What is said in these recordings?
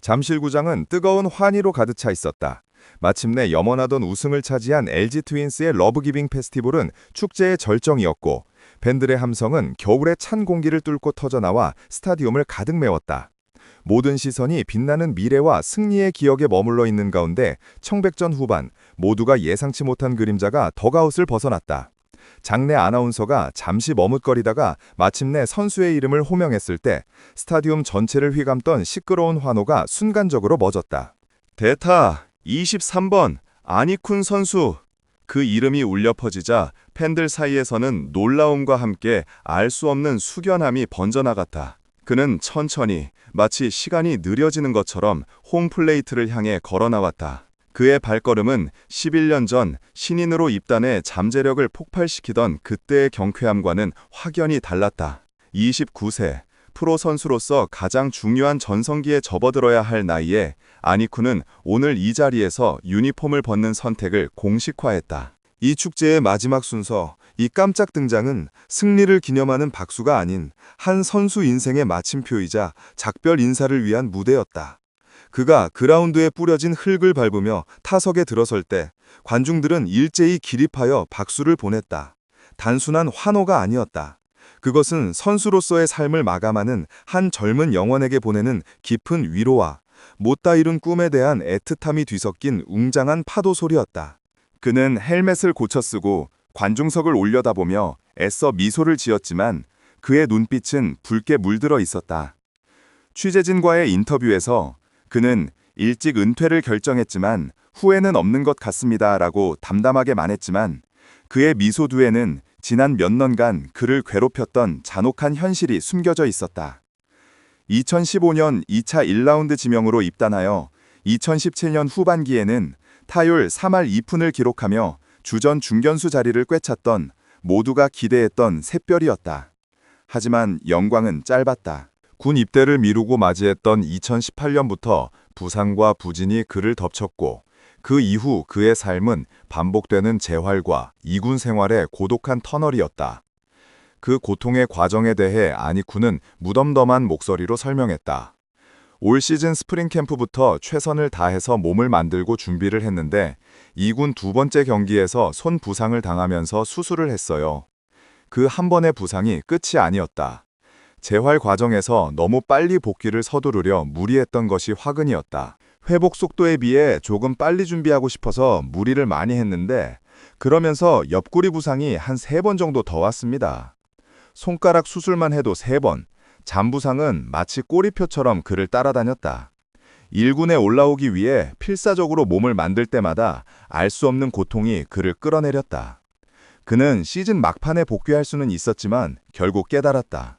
잠실구장은 뜨거운 환희로 가득 차 있었다. 마침내 염원하던 우승을 차지한 LG 트윈스의 러브기빙 페스티벌은 축제의 절정이었고, 팬들의 함성은 겨울의 찬 공기를 뚫고 터져나와 스타디움을 가득 메웠다. 모든 시선이 빛나는 미래와 승리의 기억에 머물러 있는 가운데 청백전 후반, 모두가 예상치 못한 그림자가 덕아웃을 벗어났다. 장내 아나운서가 잠시 머뭇거리다가 마침내 선수의 이름을 호명했을 때 스타디움 전체를 휘감던 시끄러운 환호가 순간적으로 멎었다. 대타 23번 아니쿤 선수. 그 이름이 울려 퍼지자 팬들 사이에서는 놀라움과 함께 알 수 없는 숙연함이 번져나갔다. 그는 천천히 마치 시간이 느려지는 것처럼 홈플레이트를 향해 걸어나왔다. 그의 발걸음은 11년 전 신인으로 입단해 잠재력을 폭발시키던 그때의 경쾌함과는 확연히 달랐다. 29세, 프로 선수로서 가장 중요한 전성기에 접어들어야 할 나이에 아니쿠는 오늘 이 자리에서 유니폼을 벗는 선택을 공식화했다. 이 축제의 마지막 순서, 이 깜짝 등장은 승리를 기념하는 박수가 아닌 한 선수 인생의 마침표이자 작별 인사를 위한 무대였다. 그가 그라운드에 뿌려진 흙을 밟으며 타석에 들어설 때 관중들은 일제히 기립하여 박수를 보냈다. 단순한 환호가 아니었다. 그것은 선수로서의 삶을 마감하는 한 젊은 영혼에게 보내는 깊은 위로와 못다 이룬 꿈에 대한 애틋함이 뒤섞인 웅장한 파도 소리였다. 그는 헬멧을 고쳐 쓰고 관중석을 올려다보며 애써 미소를 지었지만 그의 눈빛은 붉게 물들어 있었다. 취재진과의 인터뷰에서 그는 일찍 은퇴를 결정했지만 후회는 없는 것 같습니다 라고 담담하게 말했지만 그의 미소 뒤에는 지난 몇 년간 그를 괴롭혔던 잔혹한 현실이 숨겨져 있었다. 2015년 2차 1라운드 지명으로 입단하여 2017년 후반기에는 타율 3할 2푼을 기록하며 주전 중견수 자리를 꿰찼던 모두가 기대했던 샛별이었다. 하지만 영광은 짧았다. 군 입대를 미루고 맞이했던 2018년부터 부상과 부진이 그를 덮쳤고 그 이후 그의 삶은 반복되는 재활과 이군 생활의 고독한 터널이었다. 그 고통의 과정에 대해 아니쿠는 무덤덤한 목소리로 설명했다. 올 시즌 스프링 캠프부터 최선을 다해서 몸을 만들고 준비를 했는데 2군 두 번째 경기에서 손 부상을 당하면서 수술을 했어요. 그 한 번의 부상이 끝이 아니었다. 재활 과정에서 너무 빨리 복귀를 서두르려 무리했던 것이 화근이었다. 회복 속도에 비해 조금 빨리 준비하고 싶어서 무리를 많이 했는데 그러면서 옆구리 부상이 한 3번 정도 더 왔습니다. 손가락 수술만 해도 3번, 잔부상은 마치 꼬리표처럼 그를 따라다녔다. 1군에 올라오기 위해 필사적으로 몸을 만들 때마다 알 수 없는 고통이 그를 끌어내렸다. 그는 시즌 막판에 복귀할 수는 있었지만 결국 깨달았다.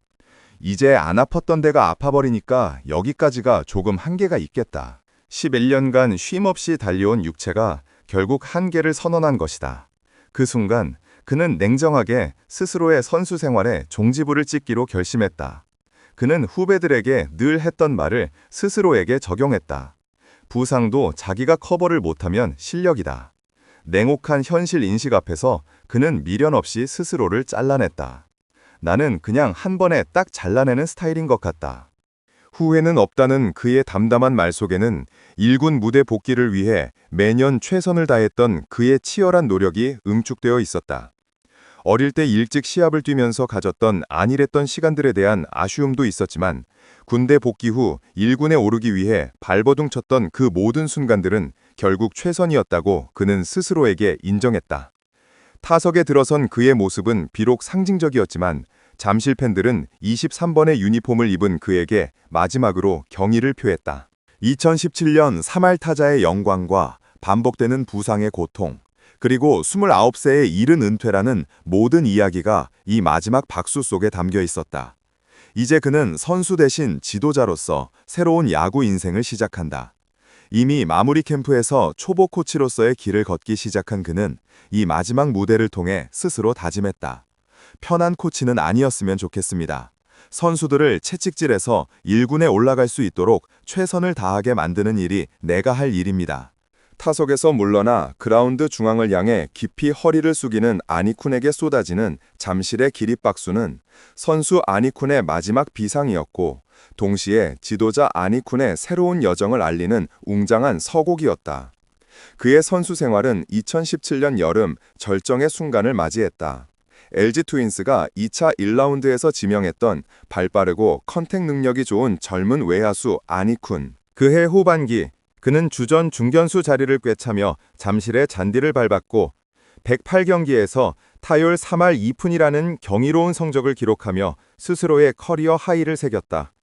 이제 안 아팠던 데가 아파버리니까 여기까지가 조금 한계가 있겠다. 11년간 쉼없이 달려온 육체가 결국 한계를 선언한 것이다. 그 순간 그는 냉정하게 스스로의 선수 생활에 종지부를 찍기로 결심했다. 그는 후배들에게 늘 했던 말을 스스로에게 적용했다. 부상도 자기가 커버를 못하면 실력이다. 냉혹한 현실 인식 앞에서 그는 미련 없이 스스로를 잘라냈다. 나는 그냥 한 번에 딱 잘라내는 스타일인 것 같다. 후회는 없다는 그의 담담한 말 속에는 1군 무대 복귀를 위해 매년 최선을 다했던 그의 치열한 노력이 응축되어 있었다. 어릴 때 일찍 시합을 뛰면서 가졌던 안일했던 시간들에 대한 아쉬움도 있었지만 군대 복귀 후 1군에 오르기 위해 발버둥 쳤던 그 모든 순간들은 결국 최선이었다고 그는 스스로에게 인정했다. 타석에 들어선 그의 모습은 비록 상징적이었지만 잠실 팬들은 23번의 유니폼을 입은 그에게 마지막으로 경의를 표했다. 2017년 3할 타자의 영광과 반복되는 부상의 고통, 그리고 29세에 이른 은퇴라는 모든 이야기가 이 마지막 박수 속에 담겨 있었다. 이제 그는 선수 대신 지도자로서 새로운 야구 인생을 시작한다. 이미 마무리 캠프에서 초보 코치로서의 길을 걷기 시작한 그는 이 마지막 무대를 통해 스스로 다짐했다. 편한 코치는 아니었으면 좋겠습니다. 선수들을 채찍질해서 1군에 올라갈 수 있도록 최선을 다하게 만드는 일이 내가 할 일입니다. 타석에서 물러나 그라운드 중앙을 향해 깊이 허리를 숙이는 아니쿤에게 쏟아지는 잠실의 기립박수는 선수 아니쿤의 마지막 비상이었고, 동시에 지도자 아니쿤의 새로운 여정을 알리는 웅장한 서곡이었다. 그의 선수 생활은 2017년 여름 절정의 순간을 맞이했다. LG 트윈스가 2차 1라운드에서 지명했던 발빠르고 컨택 능력이 좋은 젊은 외야수 아니쿤. 그해 후반기 그는 주전 중견수 자리를 꿰차며 잠실의 잔디를 밟았고 108경기에서 타율 3할 2푼이라는 경이로운 성적을 기록하며 스스로의 커리어 하이를 새겼다.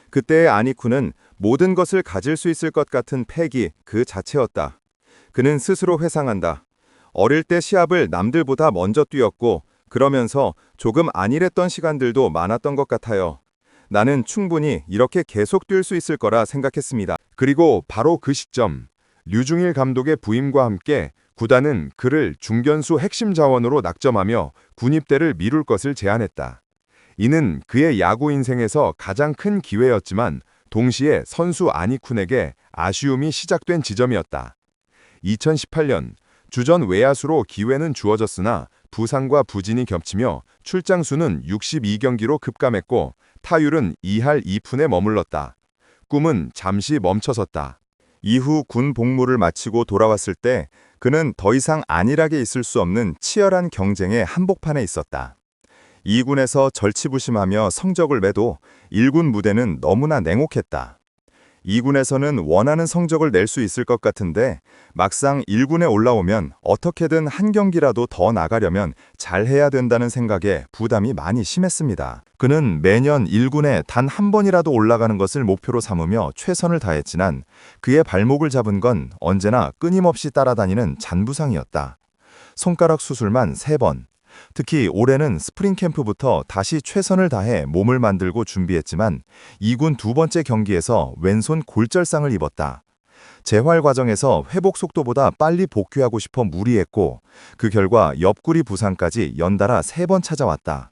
그때의 아니쿤은 모든 것을 가질 수 있을 것 같은 패기 그 자체였다. 그는 스스로 회상한다. 어릴 때 시합을 남들보다 먼저 뛰었고 그러면서 조금 안일했던 시간들도 많았던 것 같아요. 나는 충분히 이렇게 계속 뛸 수 있을 거라 생각했습니다. 그리고 바로 그 시점, 류중일 감독의 부임과 함께 구단은 그를 중견수 핵심 자원으로 낙점하며 군입대를 미룰 것을 제안했다. 이는 그의 야구 인생에서 가장 큰 기회였지만 동시에 선수 아니쿤에게 아쉬움이 시작된 지점이었다. 2018년 주전 외야수로 기회는 주어졌으나 부상과 부진이 겹치며 출장 수는 62경기로 급감했고 타율은 2할 2푼에 머물렀다. 꿈은 잠시 멈춰섰다. 이후 군 복무를 마치고 돌아왔을 때 그는 더 이상 안일하게 있을 수 없는 치열한 경쟁의 한복판에 있었다. 2군에서 절치부심하며 성적을 내도 1군 무대는 너무나 냉혹했다. 2군에서는 원하는 성적을 낼 수 있을 것 같은데 막상 1군에 올라오면 어떻게든 한 경기라도 더 나가려면 잘해야 된다는 생각에 부담이 많이 심했습니다. 그는 매년 1군에 단 한 번이라도 올라가는 것을 목표로 삼으며 최선을 다했지만 그의 발목을 잡은 건 언제나 끊임없이 따라다니는 잔부상이었다. 손가락 수술만 3번. 특히 올해는 스프링 캠프부터 다시 최선을 다해 몸을 만들고 준비했지만 2군 두 번째 경기에서 왼손 골절상을 입었다. 재활 과정에서 회복 속도보다 빨리 복귀하고 싶어 무리했고 그 결과 옆구리 부상까지 연달아 3번 찾아왔다.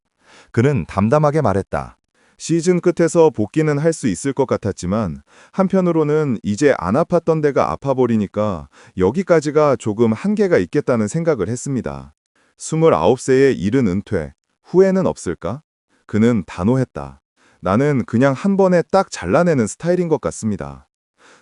그는 담담하게 말했다. 시즌 끝에서 복귀는 할 수 있을 것 같았지만 한편으로는 이제 안 아팠던 데가 아파버리니까 여기까지가 조금 한계가 있겠다는 생각을 했습니다. 29세에 이른 은퇴, 후회는 없을까? 그는 단호했다. 나는 그냥 한 번에 딱 잘라내는 스타일인 것 같습니다.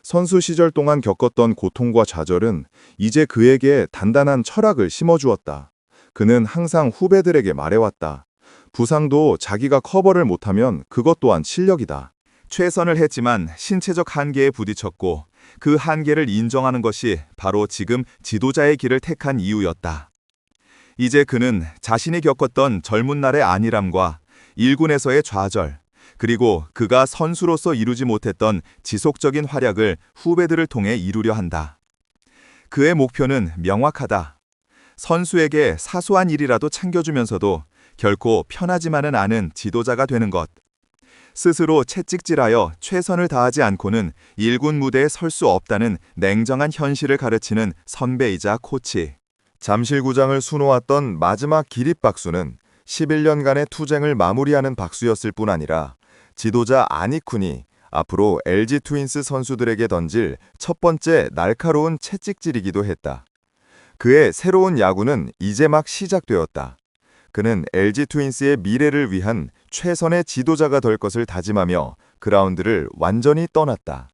선수 시절 동안 겪었던 고통과 좌절은 이제 그에게 단단한 철학을 심어주었다. 그는 항상 후배들에게 말해왔다. 부상도 자기가 커버를 못하면 그것 또한 실력이다. 최선을 했지만 신체적 한계에 부딪혔고 그 한계를 인정하는 것이 바로 지금 지도자의 길을 택한 이유였다. 이제 그는 자신이 겪었던 젊은 날의 안일함과 1군에서의 좌절, 그리고 그가 선수로서 이루지 못했던 지속적인 활약을 후배들을 통해 이루려 한다. 그의 목표는 명확하다. 선수에게 사소한 일이라도 챙겨주면서도 결코 편하지만은 않은 지도자가 되는 것. 스스로 채찍질하여 최선을 다하지 않고는 1군 무대에 설 수 없다는 냉정한 현실을 가르치는 선배이자 코치. 잠실구장을 수놓았던 마지막 기립박수는 11년간의 투쟁을 마무리하는 박수였을 뿐 아니라 지도자 아니쿤이 앞으로 LG 트윈스 선수들에게 던질 첫 번째 날카로운 채찍질이기도 했다. 그의 새로운 야구는 이제 막 시작되었다. 그는 LG 트윈스의 미래를 위한 최선의 지도자가 될 것을 다짐하며 그라운드를 완전히 떠났다.